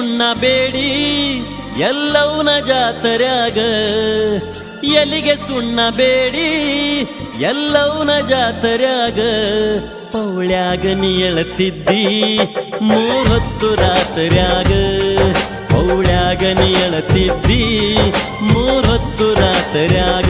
ಸುಣ್ಣ ಬೇಡಿ ಎಲ್ಲವನ ಜಾತರ್ಯಾಗ, ಎಲಿಗೆ ಸುಣ್ಣ ಬೇಡಿ ಎಲ್ಲವನ ಜಾತರ್ಯಾಗ. ಪೌಳ್ಯಾಗ ನೀ ಎಳತಿದ್ದಿ 3 ಹೊತ್ತು ರಾತ್ರ್ಯಾಗ, ಪೌಳ್ಯಾಗ ನೀ ಎಳತಿದ್ದಿ 3 ಹೊತ್ತು ರಾತ್ರ್ಯಾಗ.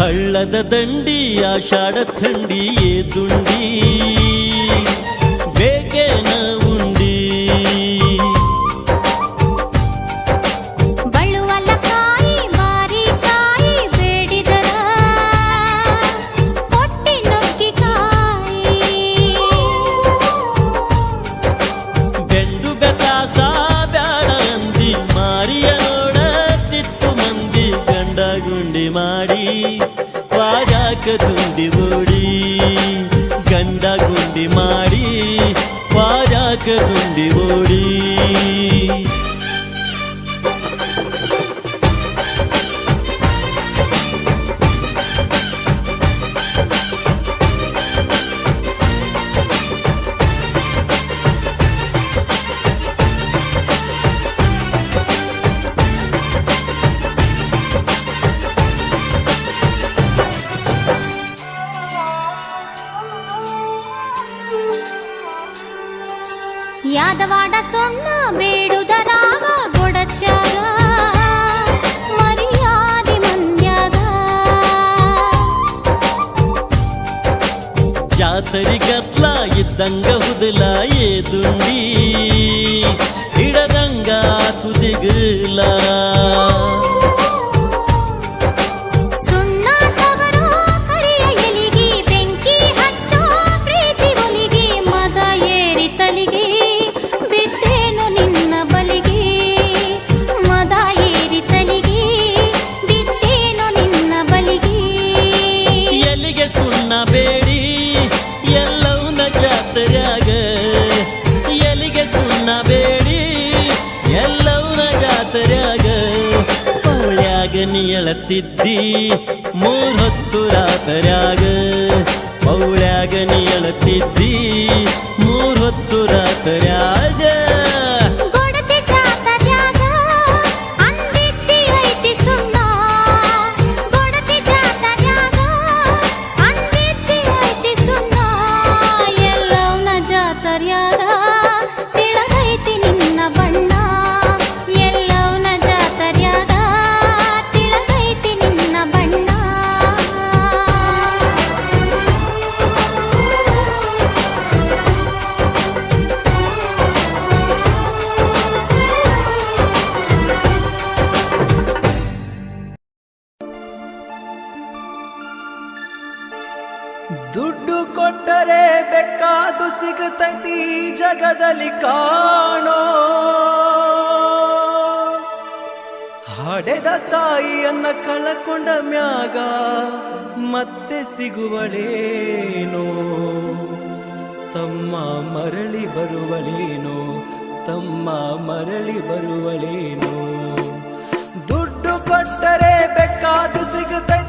ಹಳ್ಳದ ದಂಡಿ ಆಷಾಢ ಥಂಡಿ ದುಂಡಿ ಬೇಕೇನ ಉಂಡಿ. ಬಳುವಲಕಾಯಿ ಮಾರಿಕಾಯಿ ಬೇಡಿದರ ಕೊಟ್ಟಿ ನುಗ್ಗಿಕಾಯಿ. ಬೆಂಡು ಬೆತಾಸ ಬ್ಯಾಡ ಅಂದಿ ಮಾರಿಯ ನೋಡ ತಿತ್ತು ಮಂದಿ ಗಂಡ ಗುಂಡಿ ಮಾಡಿ ವಾಜಾಕ ತುಂಡಿ ಓಡಿ. ಗಂಡ ಗುಂಡಿ ಮಾಡಿ ವಾಜಾಕ ಗುಂಡಿ ಓಡಿ. ಯಾದವಾಡ ಸೊಣ್ಣ ಬೇಡುದರಾಗ ಗೊಡಚಾಗ ಮರ್ಯಾದಿ ಮಂದ್ಯಾಗ. ಜಾತರಿ ಗತ್ಲ ಇದ್ದಂಗ ಹುದಲ ಏದುಂಡಿ ಹಿಡದಂಗ ತುದಿಗಲ. ಬೇಡಿ ಎಲ್ಲವನ ಜಾತರ್ಯಾಗ, ಎಲಿಗೆ ಸುಣ್ಣ ಬೇಡಿ ಎಲ್ಲವನ ಜಾತರ್ಯಾಗ. ಪೌಳ್ಯಾಗ ನೀ ಎಳತಿದ್ದಿ 3 ಹೊತ್ತು ರಾತ್ರ್ಯಾಗ, ಪೌಳ್ಯಾಗ ನೀ ಎಳತಿದ್ದಿ 3 ಹೊತ್ತು ರಾತ್ರ್ಯಾಗ. ದುಡ್ಡು ಕೊಟ್ಟರೆ ಬೇಕಾದು ಸಿಗುತ್ತೈತಿ ಜಗದಲ್ಲಿ ಕಾಣೋ. ಹಡೆದ ತಾಯಿಯನ್ನ ಕಳಕೊಂಡ ಮ್ಯಾಗ ಮತ್ತೆ ಸಿಗುವಳೇನೋ. ತಮ್ಮ ಮರಳಿ ಬರುವಳೇನೋ, ತಮ್ಮ ಮರಳಿ ಬರುವಳೇನೋ. ದುಡ್ಡು ಕೊಟ್ಟರೆ ಬೇಕಾದು ಸಿಗುತ್ತೈತಿ